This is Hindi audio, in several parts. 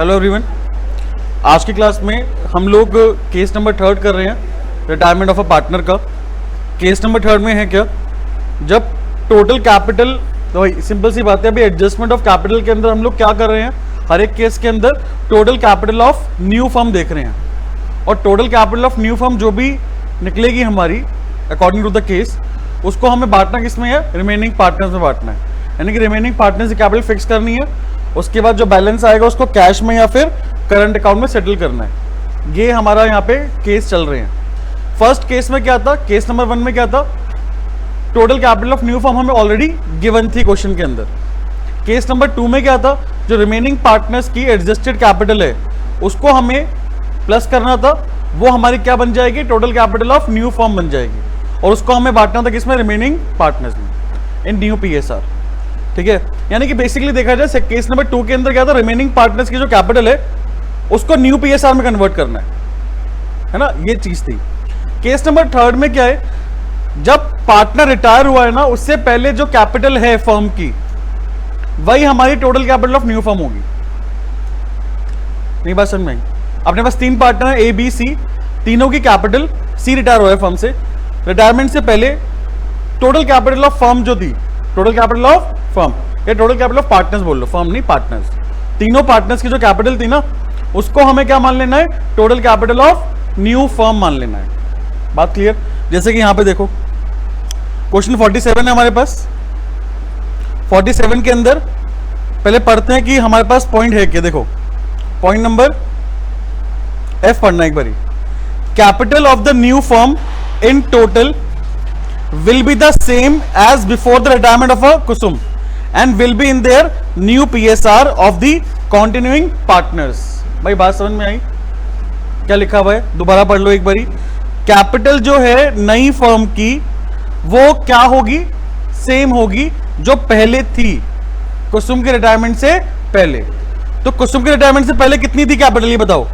हेलो एवरीवन, आज की क्लास में हम लोग केस नंबर 3 कर रहे हैं रिटायरमेंट ऑफ अ पार्टनर का। केस नंबर 3 में है क्या, जब टोटल कैपिटल, तो सिंपल सी बात है, अभी एडजस्टमेंट ऑफ कैपिटल के अंदर हम लोग क्या कर रहे हैं, हर एक केस के अंदर total capital of new firm देख रहे हैं। और total capital of new firm जो भी निकलेगी हमारी अकॉर्डिंग टू द केस, उसको हमें बांटना किस में है, रिमेनिंग पार्टनर्स में बांटना है। यानी कि रिमेनिंग पार्टनर्स की कैपिटल फिक्स करनी है, उसके बाद जो बैलेंस आएगा उसको कैश में या फिर करंट अकाउंट में सेटल करना है। ये हमारा यहाँ पे केस चल रहे हैं। फर्स्ट केस में क्या था, केस नंबर 1 में क्या था, total capital of new firm हमें ऑलरेडी गिवन थी क्वेश्चन के अंदर। केस नंबर 2 में क्या था, जो रिमेनिंग पार्टनर्स की एडजस्टेड कैपिटल है उसको हमें प्लस करना था, वो हमारी क्या बन जाएगी, total capital of new firm बन जाएगी। और उसको हमें बांटना था किसमें, रिमेनिंग पार्टनर्स में इन न्यू पीएसआर। ठीक है, यानी कि बेसिकली देखा जाए केस नंबर 2 के अंदर क्या था, रिमेनिंग पार्टनर्स की जो कैपिटल है उसको न्यू पीएसआर में कन्वर्ट करना है ना, ये चीज थी। केस नंबर 3 में क्या है, जब पार्टनर रिटायर हुआ है ना, उससे पहले जो कैपिटल है फर्म की वही हमारी total capital of new firm होगी। नहीं बात समझ में आई? अपने पास 3 पार्टनर है, ए बी सी, तीनों की कैपिटल, सी रिटायर हुआ है फर्म से, रिटायरमेंट से पहले टोटल कैपिटल ऑफ फर्म जो थी, टोटल कैपिटल ऑफ फर्म या टोटल कैपिटल ऑफ पार्टनर्स बोल लो, फर्म नहीं पार्टनर्स, तीनों पार्टनर्स की जो कैपिटल थी ना, उसको हमें क्या मान लेना है, total capital of new firm मान लेना है। बात क्लियर? जैसे कि यहां पे देखो क्वेश्चन 47 है हमारे पास। 47 के अंदर पहले पढ़ते हैं कि हमारे पास पॉइंट है क्या। देखो पॉइंट नंबर एफ पढ़ना एक बारी। Capital of the new firm in total will be the same as before the retirement of a Kusum and will be in their new PSR of the continuing partners। भाई बात समझ में आई? क्या लिखा हुआ है, दोबारा पढ़ लो एक बारी। कैपिटल जो है नई फर्म की वो क्या होगी, सेम होगी जो पहले थी कुसुम के रिटायरमेंट से पहले। तो कुसुम के रिटायरमेंट से पहले कितनी थी कैपिटल, ये बताओ।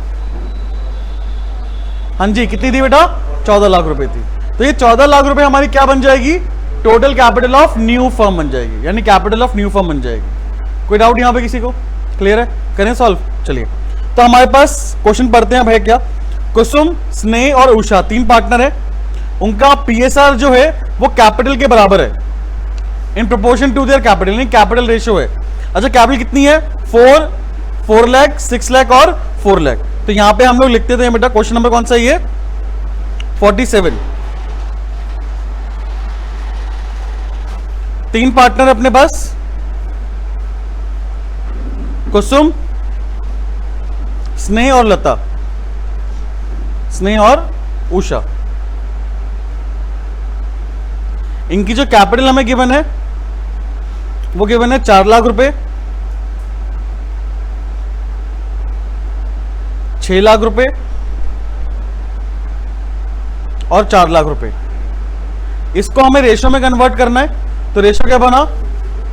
हाँ जी, कितनी थी बेटा, 14 लाख रुपए थी। तो ये 14 लाख रुपए हमारी क्या बन जाएगी, total capital of new firm बन जाएगी, यानी कैपिटल ऑफ न्यू फर्म बन जाएगी। कोई डाउट यहां पे किसी को? क्लियर है? करें सॉल्व। चलिए, तो हमारे पास क्वेश्चन पढ़ते हैं। अब है क्या, कुसुम, स्नेह और उषा 3 पार्टनर है, उनका पीएसआर जो है वो कैपिटल के बराबर है, in proportion to their capital, यानी कैपिटल रेशियो है। अच्छा, कैपिटल कितनी है, 4 लाख, 6 लाख और 4 लाख। तो यहां पे हम लोग लिखते थे बेटा, क्वेश्चन नंबर कौन सा है, 47। 3 पार्टनर अपने पास, कुसुम, स्नेह और लता, स्नेह और उषा। इनकी जो कैपिटल हमें गिवन है वो गिवन है 4 लाख रुपए, 6 लाख रुपए और 4 लाख रुपए। इसको हमें रेशो में कन्वर्ट करना है। तो रेशो क्या बना,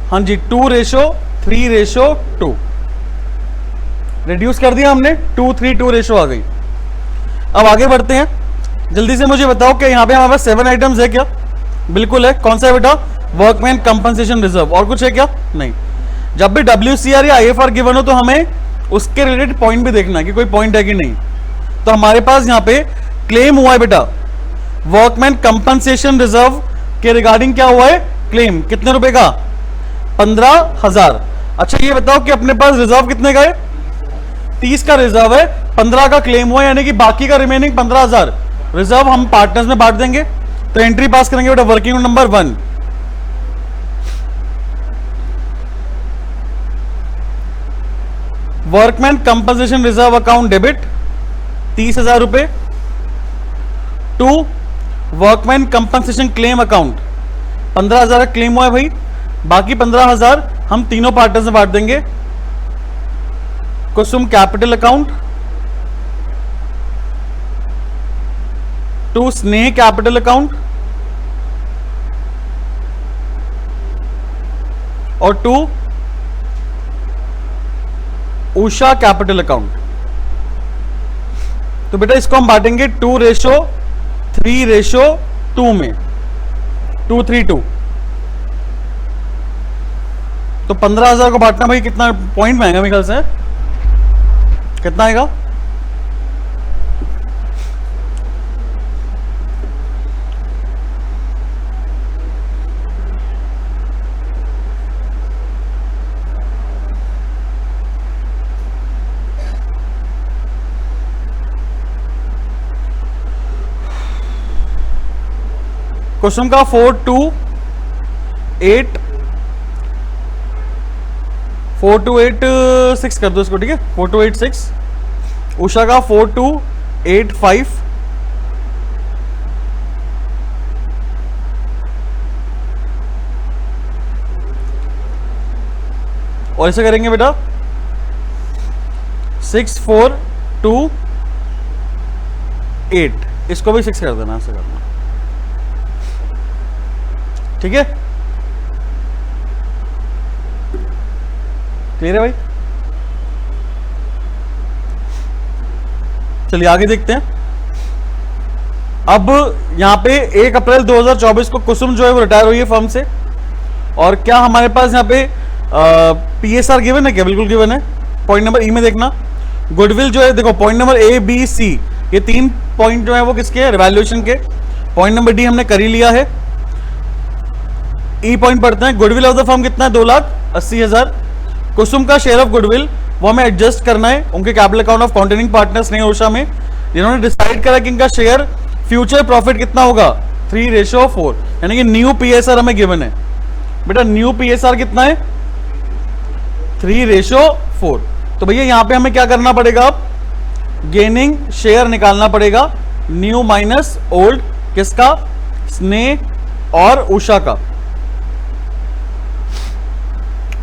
हाँ जी, 2:3:2 रिड्यूस कर दिया हमने, 2:3:2 रेशो आ गई। अब आगे बढ़ते हैं, जल्दी से मुझे बताओ कि यहाँ पे हमारे पास 7 आइटम्स है क्या? बिल्कुल है। कौन सा है बेटा, वर्कमैन कंपनसेशन रिजर्व। और कुछ है क्या? नहीं। जब भी WCR या IFR गिवन हो तो हमें उसके रिलेटेड पॉइंट भी देखना है कि कोई पॉइंट है कि नहीं। तो हमारे पास यहाँ पे क्लेम हुआ है बेटा, वर्कमैन कंपनसेशन रिजर्व के रिगार्डिंग क्या हुआ है, क्लेम। कितने रुपए का, 15,000। अच्छा ये बताओ कि अपने पास रिजर्व कितने का है, 30 का रिजर्व है, 15 का क्लेम हुआ, यानी कि बाकी का रिमेनिंग 15,000 रिजर्व हम पार्टनर्स में बांट देंगे। तो एंट्री पास करेंगे बेटा, working number 1, workman compensation reserve account debit 30,000 रुपए, 2 वर्कमैन कंपनसेशन क्लेम अकाउंट 15,000 का क्लेम हुआ है भाई, बाकी 15,000 हम तीनों पार्टनर्स में बांट देंगे। कुसुम कैपिटल अकाउंट, 2 स्नेह कैपिटल अकाउंट और 2 उषा कैपिटल अकाउंट। तो बेटा इसको हम बांटेंगे 2:3:2 में, 2:3:2। तो 15,000 को बांटना भाई कितना पॉइंट में आएगा मेरे ख्याल से, कितना आएगा? कुसुम का 4286 कर दो इसको, ठीक है, 4286। उषा का 4285। और ऐसे करेंगे बेटा 6428, इसको भी 6 कर देना, ऐसे करना, ठीक है। क्लियर है भाई? चलिए आगे देखते हैं। अब यहां पे 1 अप्रैल 2024 को कुसुम जो है वो रिटायर हुई है फर्म से। और क्या हमारे पास यहाँ पे पीएसआर गिवन है क्या? बिल्कुल गिवन है। पॉइंट नंबर ई में देखना, गुडविल जो है, देखो point number A B C, ये 3 पॉइंट जो है वो किसके? रिवैल्यूएशन के। पॉइंट नंबर डी हमने कर ही लिया है। ई पॉइंट पढ़ते हैं। गुडविल ऑफ द फर्म कितना है? 2,80,000। कुसुम का शेयर ऑफ गुडविल वो हमें एडजस्ट करना है उनके capital account of countering partners ने उषा में, जिन्होंने डिसाइड करा कि इनका शेयर फ्यूचर प्रॉफिट कितना होगा? 3:4, यानी कि न्यू पीएसआर हमें गिवन है। बेटा न्यू पीएसआर कितना है? 3:4। तो भैया यहां पे हमें क्या करना पड़ेगा? अब गेनिंग शेयर निकालना पड़ेगा, न्यू माइनस ओल्ड, किसका? स्नेह और उषा का।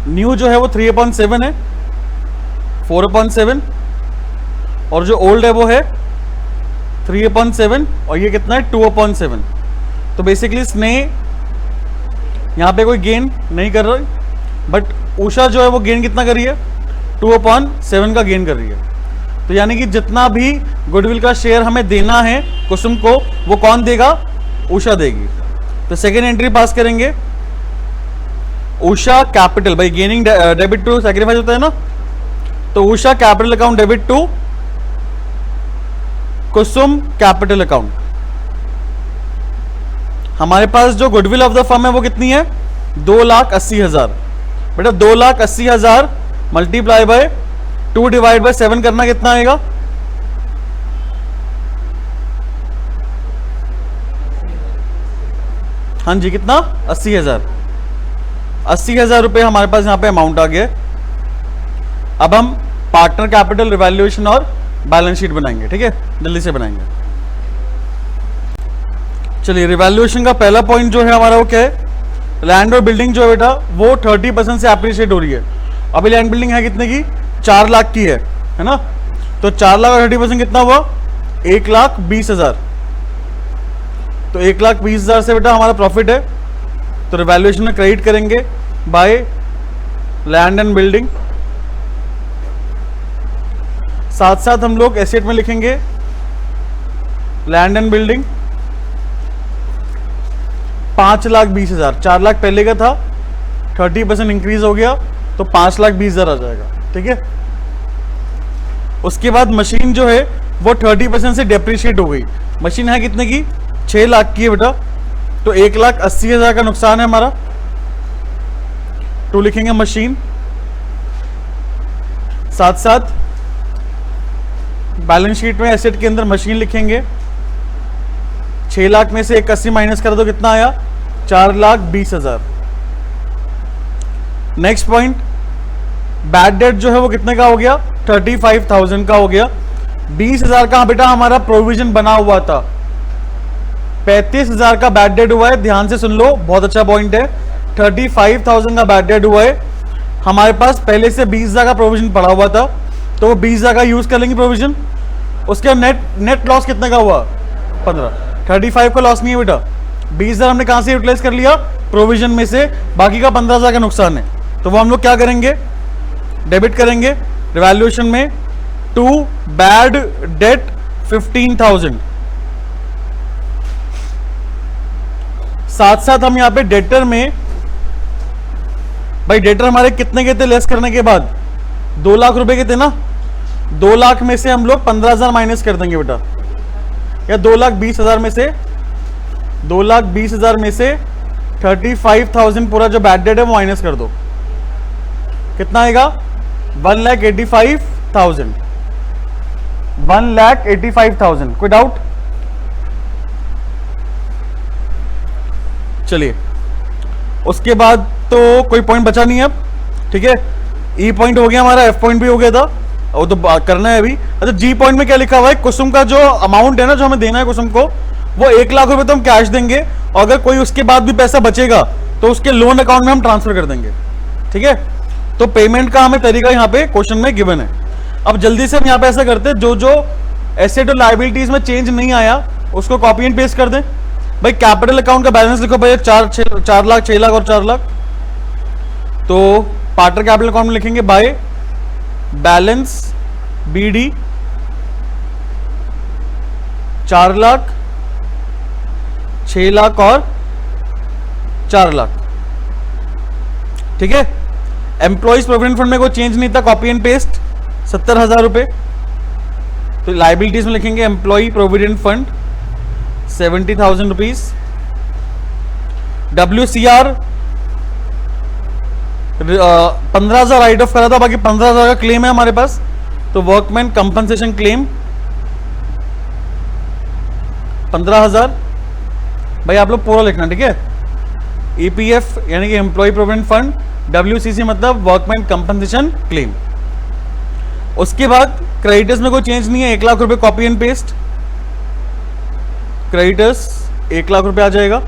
न्यू जो है वो 3/7 है, 4/7, और जो ओल्ड है वो है 3/7, और ये कितना है? 2/7। तो बेसिकली स्नेह यहां पे कोई गेन नहीं कर रही, बट उषा जो है वो गेन कितना कर रही है? 2/7 का गेन कर रही है। तो यानी कि जितना भी गुडविल का शेयर हमें देना है कुसुम को, वो कौन देगा? उषा देगी। तो सेकेंड एंट्री पास करेंगे, उषा कैपिटल, भाई गेनिंग डेबिट टू सैक्रिफाइस होता है ना, तो Usha capital account debit to Kusum capital account. हमारे पास जो गुडविल ऑफ द फर्म है वो कितनी है? 2,80,000। बेटा 2,80,000 मल्टीप्लाई बाय 2 डिवाइड बाय 7 करना कितना आएगा? हाँ जी, कितना? 80,000। 80,000 रुपए हमारे पास यहां पे अमाउंट आ गया। अब हम पार्टनर कैपिटल, रिवैल्यूएशन और बैलेंस शीट बनाएंगे, ठीक है, जल्दी से बनाएंगे। चलिए रिवैल्यूएशन का पहला पॉइंट जो है हमारा वो क्या है? लैंड और बिल्डिंग जो है बेटा वो 30% से एप्रिशिएट हो रही है। अभी लैंड बिल्डिंग है कितने की? 4 लाख की है ना? तो 4 लाख और 30% कितना हुआ? 1,20,000। तो 1,20,000 से बेटा हमारा प्रॉफिट है, तो रिवैल्यूएशन में क्रेडिट करेंगे बाय लैंड एंड बिल्डिंग। साथ साथ हम लोग एसेट में लिखेंगे लैंड एंड बिल्डिंग 5,20,000। 4 लाख पहले का था, 30% इंक्रीज हो गया तो 5,20,000 आ जाएगा, ठीक है। उसके बाद मशीन जो है वो 30% से डेप्रिशिएट हो गई। मशीन है कितने की? 6 लाख की है बेटा, तो 1,80,000 का नुकसान है हमारा, तो लिखेंगे मशीन। साथ साथ बैलेंस शीट में एसेट के अंदर मशीन लिखेंगे। 6 लाख में से 1,80,000 माइनस कर दो, कितना आया? 4,20,000। नेक्स्ट पॉइंट, बैड डेट जो है वो कितने का हो गया? 35,000 का हो गया। 20,000 का बेटा हमारा प्रोविजन बना हुआ था, 35,000 का बैड डेट हुआ है। ध्यान से सुन लो, बहुत अच्छा पॉइंट है। 35,000 का बैड डेट हुआ है, हमारे पास पहले से 20,000 का प्रोविजन पड़ा हुआ था, तो वो 20,000 का यूज कर लेंगे प्रोविजन। उसके नेट लॉस कितने का हुआ? 15। 35 का लॉस नहीं है बेटा, 20,000 हमने कहां से यूटिलाइज कर लिया? प्रोविजन में से। बाकी का 15,000 का नुकसान है, तो वो हम लोग क्या करेंगे? डेबिट करेंगे रिवैल्यूएशन में टू बैड डेट 15,000। साथ साथ हम यहां पे डेटर में, भाई डेटर हमारे कितने के थे लेस करने के बाद? 2 लाख रुपए के थे ना, 2 लाख में से हम लोग 15,000 माइनस कर देंगे बेटा, या 2,20,000 में से 2,20,000 में से 35,000 पूरा जो बैड डेट है वो माइनस कर दो, कितना आएगा? 1,85,000। 1,85,000। कोई डाउट? चलिए, उसके बाद तो कोई पॉइंट बचा नहीं है अब, ठीक है। ई पॉइंट हो गया हमारा, एफ पॉइंट भी हो गया था, वो तो करना है अभी। अच्छा, जी पॉइंट में क्या लिखा हुआ है? कुसुम का जो अमाउंट है ना, जो हमें देना है कुसुम को, वो 1 लाख रुपए तो हम कैश देंगे, और अगर कोई उसके बाद भी पैसा बचेगा तो उसके लोन अकाउंट में हम ट्रांसफर कर देंगे, ठीक है। तो पेमेंट का हमें तरीका यहाँ पे क्वेश्चन में गिवन है। अब जल्दी से हम यहाँ पे ऐसा करते हैं, जो जो एसेट और लायबिलिटीज में चेंज नहीं आया उसको कॉपी एंड पेस्ट कर दें। भाई कैपिटल अकाउंट का बैलेंस लिखो भाई, 4 लाख, 6 लाख और 4 लाख। तो पार्टनर कैपिटल अकाउंट में लिखेंगे by balance BD 4 lakh, 6 lakh और 4 लाख, ठीक है। एम्प्लॉइज प्रोविडेंट फंड में कोई चेंज नहीं था, कॉपी एंड पेस्ट 70,000 रुपए। तो लाइबिलिटीज में लिखेंगे employ provident fund 70,000 rupees. WCR 15,000 write off करा था, बाकी 15,000 का क्लेम है हमारे पास। तो वर्कमैन कंपनसेशन क्लेम 15,000। भाई आप लोग पूरा लिखना, ठीक है। EPF यानी कि एम्प्लॉय प्रोविडेंट फंड, WCC मतलब वर्कमैन कंपनसेशन क्लेम। उसके बाद क्रेडिटर्स में कोई चेंज नहीं है, 1 लाख रुपए copy and paste. Creditors 1 lakh रुपए आ जाएगा।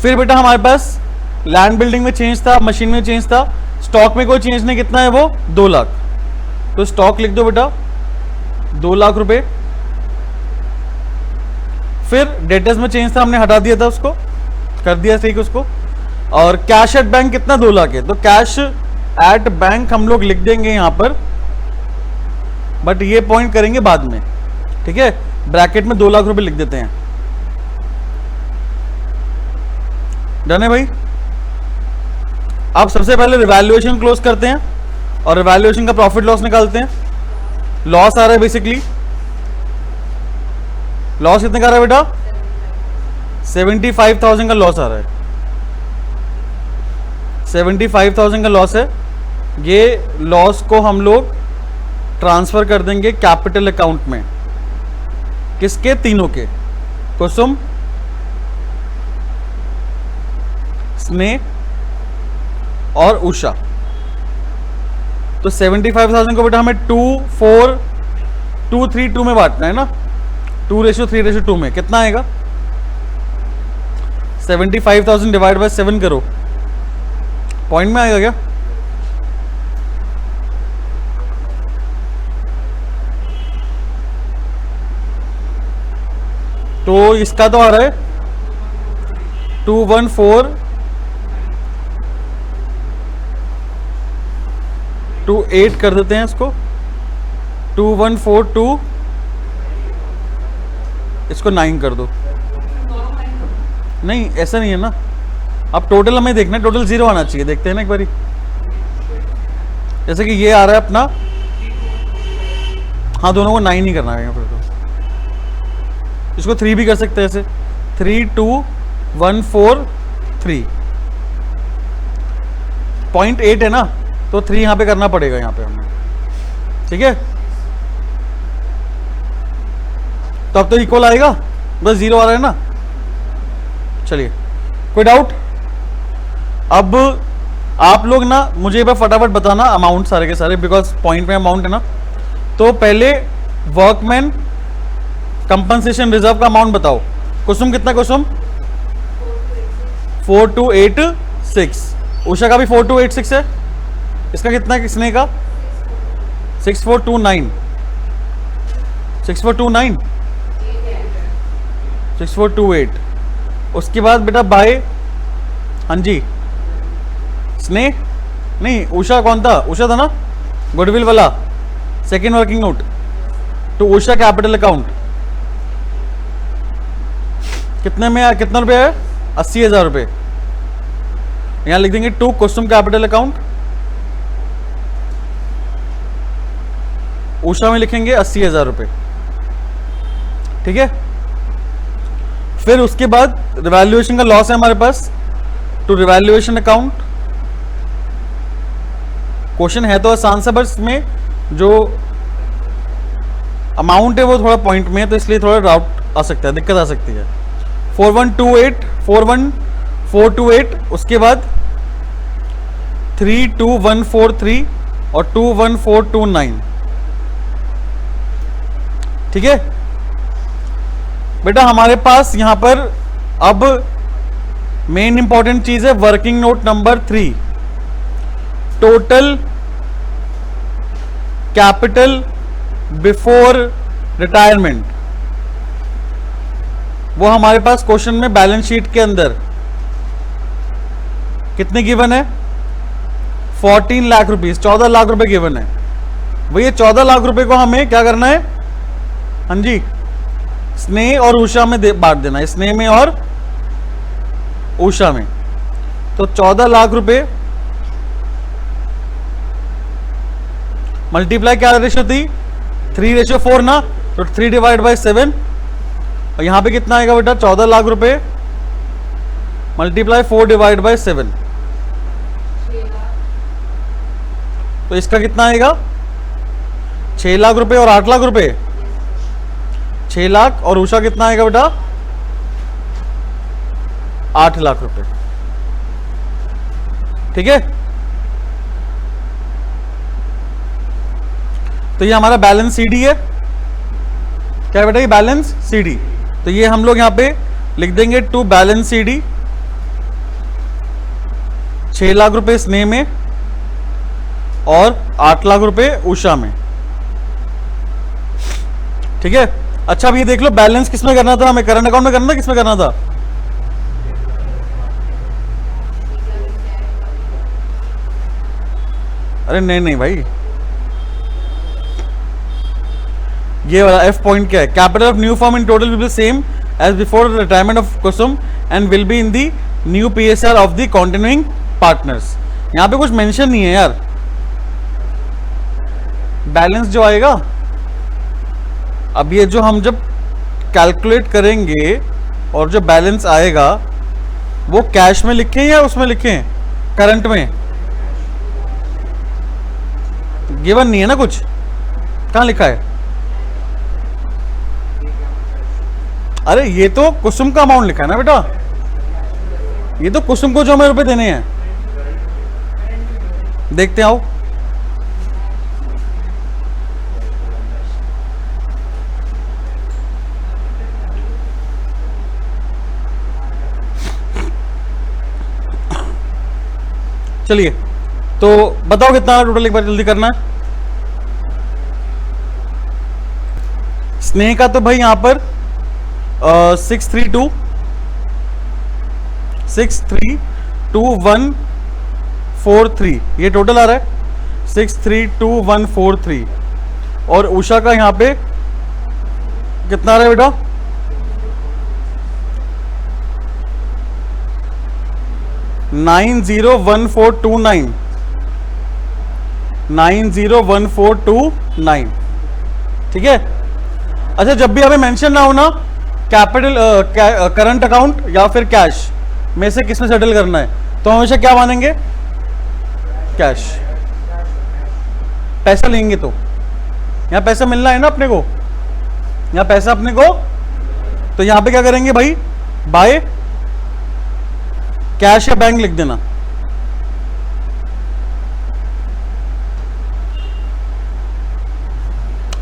फिर बेटा हमारे पास लैंड बिल्डिंग में चेंज था, मशीन में चेंज था, स्टॉक में कोई चेंज नहीं, कितना है वो? 2 लाख। तो स्टॉक लिख दो बेटा 2 लाख रुपए। फिर डेटर्स में चेंज था, हमने हटा दिया था उसको, कर दिया ठीक उसको। और कैश एट बैंक कितना? 2 लाख है। तो कैश एट बैंक हम लोग लिख देंगे यहां पर, बट ये पॉइंट करेंगे बाद में, ठीक है। ब्रैकेट में 2 लाख रुपए लिख देते हैं। डन है भाई। अब सबसे पहले रिवैल्यूएशन क्लोज करते हैं और रिवैल्यूएशन का प्रॉफिट लॉस निकालते हैं। लॉस आ रहा है बेसिकली, लॉस कितने का आ रहा है बेटा? 75,000 का लॉस आ रहा है। 75,000 का लॉस है। ये लॉस को हम लोग ट्रांसफर कर देंगे कैपिटल अकाउंट में। किसके? तीनों के, कुसुम, स्नेह और उषा। तो 75,000 को बेटा हमें 2, 4, 2, 3, 2 में बांटना है ना, 2:3:2 में। कितना आएगा? 75,000 डिवाइड बाय 7 करो, पॉइंट में आएगा क्या? तो इसका तो आ रहा है 21428 कर देते हैं इसको, 2142, इसको 9 कर दो। नहीं ऐसा नहीं है ना, अब टोटल हमें देखना है, टोटल 0 आना चाहिए। देखते हैं ना एक बारी, जैसे कि ये आ रहा है अपना, हाँ दोनों को 9 ही करना है फिर। तो इसको 3 भी कर सकते हैं ऐसे, 32143 0.8 है ना, तो 3 यहाँ पे करना पड़ेगा यहाँ पे हमें, ठीक है। तो अब तो इक्वल आएगा, बस 0 आ रहा है ना। चलिए, कोई डाउट? अब आप लोग ना मुझे बस फटाफट बताना अमाउंट सारे के सारे, बिकॉज पॉइंट में अमाउंट है ना। तो पहले वर्कमैन कंपनसेशन रिजर्व का अमाउंट बताओ। कुसुम कितना? कुसुम 4286, उषा का भी 4286 है। इसका कितना है? किसने का 6429, 6429, 6428। उसके बाद बेटा बाय, हाँ जी स्नेह नहीं, उषा कौन था? उषा था ना, गुडविल वाला, सेकेंड वर्किंग नोट। तो उषा कैपिटल अकाउंट कितने में? कितना रुपया है? 80,000 रुपये। यहां लिख देंगे to Kusum capital account, Usha में लिखेंगे 80,000 रुपये, ठीक है। फिर उसके बाद रिवैल्यूएशन का लॉस है हमारे पास, टू रिवैल्यूएशन अकाउंट। क्वेश्चन है तो आसान सा, बस में जो अमाउंट है वो थोड़ा पॉइंट में है, तो इसलिए थोड़ा डाउट आ सकता है, दिक्कत आ सकती है। 41428, उसके बाद 32143 और 21429, ठीक है बेटा। हमारे पास यहां पर अब मेन इंपॉर्टेंट चीज है working note number 3, total capital before retirement. वो हमारे पास क्वेश्चन में बैलेंस शीट के अंदर कितने गिवन है, 14 लाख रुपीस, 14 लाख रुपए गिवन है। वही ये 14 लाख रुपए को हमें क्या करना है, हाँ जी, स्नेह और उषा में बांट देना है, स्नेह में और उषा में। तो 14 लाख रुपए मल्टीप्लाई क्या रेशियो थी, 3:4 ना, तो 3 डिवाइड बाई 7, और यहां पे कितना आएगा बेटा, 14 लाख रुपए मल्टीप्लाई 4 डिवाइड बाई 7, तो इसका कितना आएगा, 6 लाख रुपए और 8 लाख रुपए, 6 लाख, और उषा कितना आएगा बेटा, 8 लाख रुपए, ठीक है। तो ये हमारा बैलेंस सीडी है, क्या बेटा, ये बैलेंस सीडी। तो ये हम लोग यहां पे लिख देंगे टू बैलेंस सीडी, 6 लाख रुपए स्नेह में और 8 लाख रुपए उषा में, ठीक है। अच्छा अब ये देख लो बैलेंस किसमें करना था, हमें करंट अकाउंट में करना था, किसमें करना था, अरे नहीं नहीं भाई, ये वाला एफ पॉइंट क्या है, capital of new form in total will be same as before retirement of Kusum and will be in the new PSR of the continuing partners. यहां पे कुछ मेंशन नहीं है यार, बैलेंस जो आएगा, अब ये जो हम जब कैलकुलेट करेंगे और जो बैलेंस आएगा वो कैश में लिखें या उसमें लिखें, करंट में, गिवन नहीं है ना कुछ, कहां लिखा है, अरे ये तो कुसुम का अमाउंट लिखा है ना बेटा, ये तो कुसुम को जो हमें रुपए देने हैं, देखते आओ। चलिए तो बताओ कितना टोटल, एक बार जल्दी करना है। स्नेह का तो भाई यहां पर 632,143 ये टोटल आ रहा है, 632,143, और उषा का यहां पे कितना आ रहा है बेटा, 901429, 901429, ठीक है। अच्छा जब भी हमें मेंशन ना हो ना कैपिटल करंट अकाउंट या फिर कैश में से किस में सेटल करना है, तो हमेशा क्या मानेंगे, कैश। पैसा लेंगे तो यहां पैसा मिलना है ना अपने को, यहां पैसा अपने को, तो यहां पे क्या करेंगे भाई, बाय कैश या बैंक लिख देना,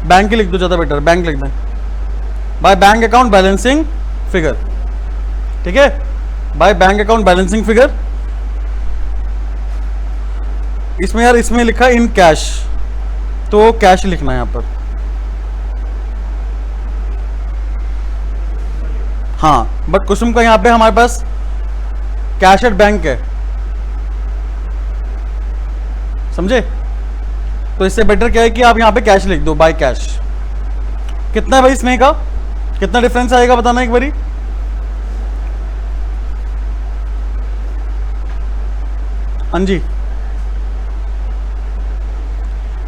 बैंक ही लिख दो, ज्यादा बेटर, बैंक लिख दें, by bank account balancing figure, ठीक है, by bank account balancing figure. इसमें यार इसमें लिखा इन कैश, तो कैश लिखना है यहां पर, हाँ, बट कुसुम का यहां पे हमारे पास कैश एट बैंक है, समझे। तो इससे बेटर क्या है कि आप यहां पे कैश लिख दो, बाय कैश। कितना है भाई स्नेह का, कितना डिफरेंस आएगा बताना एक बारी, हाँ जी,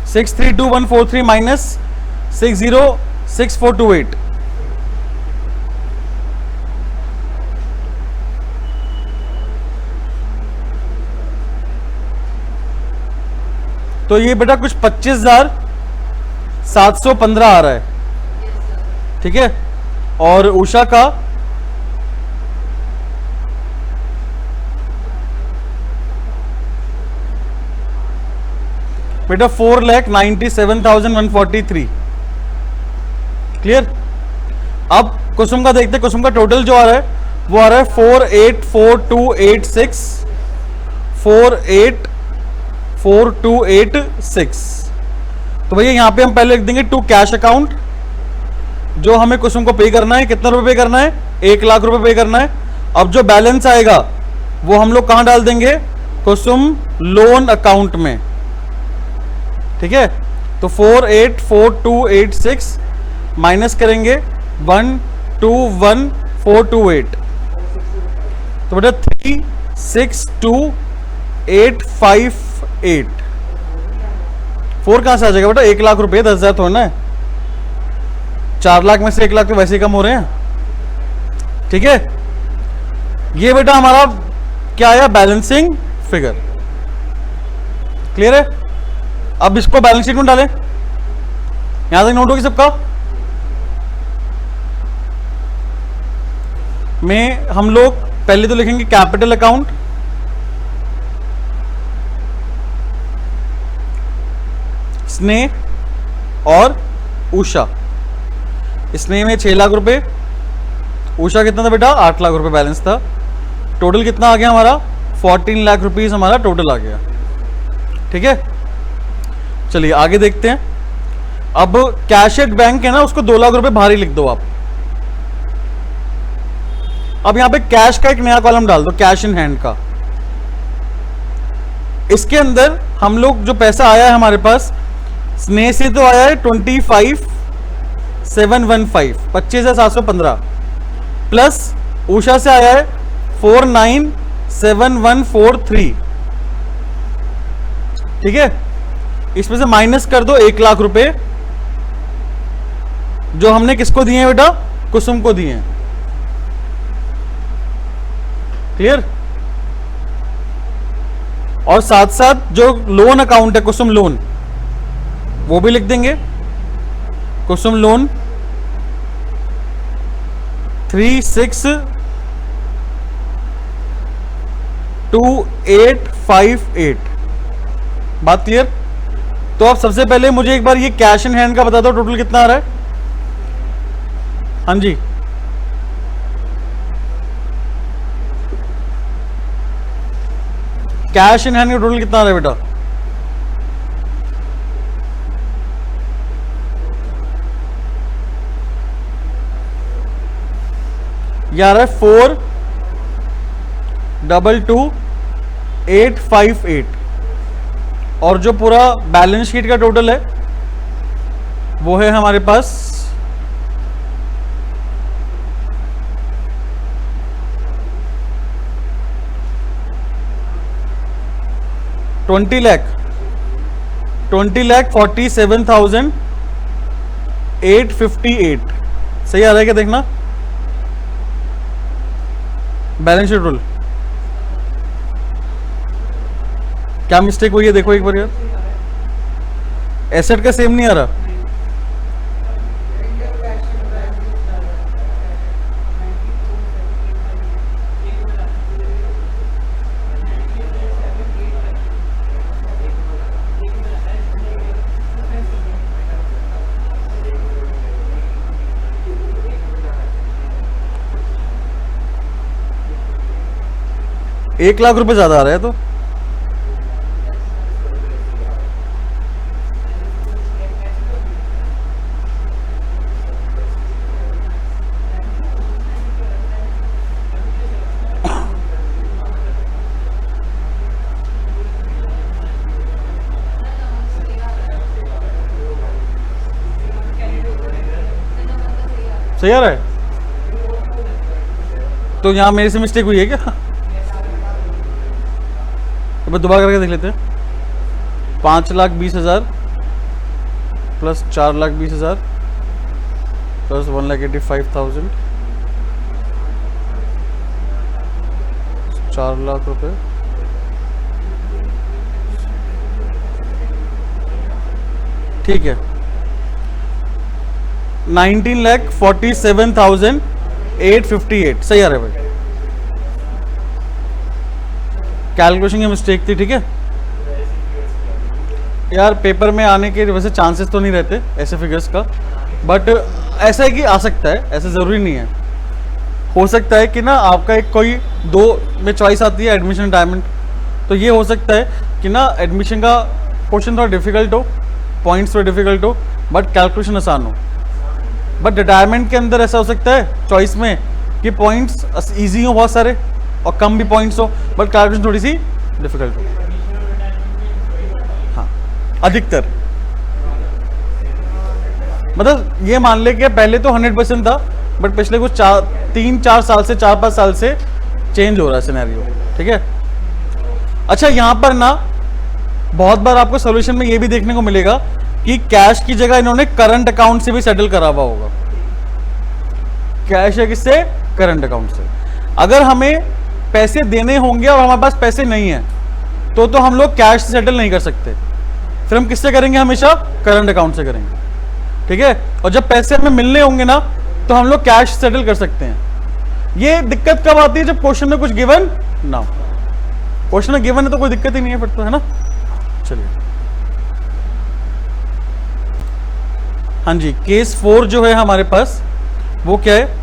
632,143 माइनस 606428। तो ये बेटा कुछ 25,715 आ रहा है, ठीक है। और उषा का बेटा 4,97,143। क्लियर। अब कुसुम का देखते हैं। कुसुम का टोटल जो आ रहा है वो आ रहा है 484286, 484286। तो भैया यहां पे हम पहले लिख देंगे टू कैश अकाउंट, जो हमें कुसुम को पे करना है। कितना रुपए पे करना है? 1 लाख रुपए पे करना है। अब जो बैलेंस आएगा वो हम लोग कहां डाल देंगे? कुसुम लोन अकाउंट में, ठीक है। तो 484286 माइनस करेंगे 121428, तो बेटा 362858। 4 कहां से आ जाएगा बेटा? 1 लाख रुपए, 10,000 थोड़ा है। 4 लाख में से 1 लाख तो वैसे ही कम हो रहे हैं, ठीक है। ये बेटा हमारा क्या आया? Balancing figure. क्लियर है। अब इसको बैलेंस शीट में डालें। यहां तक नोट होगी सबका? में हम लोग पहले तो लिखेंगे कैपिटल अकाउंट, स्नेह और उषा। स्नेह में 6 लाख रुपए, उषा कितना था बेटा? 8 लाख रुपए बैलेंस था। टोटल कितना आ गया हमारा? 14 लाख रुपीज हमारा टोटल आ गया, ठीक है। चलिए आगे देखते हैं। अब कैश एट बैंक है ना, उसको 2 लाख रुपए बाहर ही लिख दो आप। अब यहां पे कैश का एक नया कॉलम डाल दो, कैश इन हैंड का। इसके अंदर हम लोग जो पैसा आया है हमारे पास, स्नेह से तो आया है 25,715, 25,715, प्लस उषा से आया है 49,7143, ठीक है। इसमें से माइनस कर दो 1 लाख रुपए, जो हमने किसको दिए हैं बेटा? कुसुम को दिए हैं। क्लियर। और साथ साथ जो लोन अकाउंट है कुसुम लोन, वो भी लिख देंगे। कुसुम लोन 362858। बात क्लियर। तो आप सबसे पहले मुझे एक बार ये कैश इन हैंड का बता दो, टोटल कितना आ रहा है? हाँ जी, कैश इन हैंड का टोटल कितना आ रहा है बेटा? ये आ रहा है 4222858। और जो पूरा बैलेंस शीट का टोटल है वो है हमारे पास 20,47,858। सही आ रहा है क्या? देखना बैलेंस शीट रूल क्या मिस्टेक हुई है, देखो एक बार यार। एसेट का सेम नहीं आ रहा। एक लाख रुपए ज्यादा आ रहा है तो सही आ रहा है। तो यहां मेरे से मिस्टेक हुई है क्या? तो दोबारा करके देख लेते हैं। 5,20,000 प्लस 4,20,000 प्लस 1,85,000, 4 लाख रुपए, ठीक है। 19,47,858 सही आ रहा है भाई, कैलकुलेशन की मिस्टेक थी, ठीक है यार। पेपर में आने के वैसे चांसेस तो नहीं रहते ऐसे फिगर्स का, बट ऐसा है कि आ सकता है, ऐसा ज़रूरी नहीं है। हो सकता है कि ना आपका एक कोई 2 में चॉइस आती है एडमिशन रिटायरमेंट, तो ये हो सकता है कि ना एडमिशन का क्वेश्चन थोड़ा डिफिकल्ट हो, पॉइंट्स थोड़ा डिफिकल्ट हो, बट कैलकुलेशन आसान हो। बट रिटायरमेंट के अंदर ऐसा हो सकता है चॉइस में कि पॉइंट्स ईजी हो बहुत सारे और कम भी पॉइंट्स हो, बट कैलकुलेशन थोड़ी सी डिफिकल्ट हो। हाँ अधिकतर मतलब ये मान ले कि पहले तो 100% था, बट पिछले कुछ 3-4 साल से 4-5 साल से चेंज हो रहा है सिनेरियो, ठीक है। अच्छा यहाँ पर ना बहुत बार आपको सोल्यूशन में ये भी देखने को मिलेगा कि कैश की जगह इन्होंने करंट अकाउंट से भी सेटल करा हुआ होगा। कैश है किससे? करंट अकाउंट से। अगर हमें पैसे देने होंगे और हमारे पास पैसे नहीं है तो हम लोग कैश से सेटल नहीं कर सकते, फिर हम किससे करेंगे? हमेशा करंट अकाउंट से करेंगे, ठीक है। और जब पैसे हमें मिलने होंगे ना तो हम लोग कैश सेटल कर सकते हैं। ये दिक्कत कब आती है? जब क्वेश्चन में कुछ गिवन ना हो। क्वेश्चन में गिवन है तो कोई दिक्कत ही नहीं है फिर तो, है ना। चलिए हाँ जी, केस 4 जो है हमारे पास वो क्या है?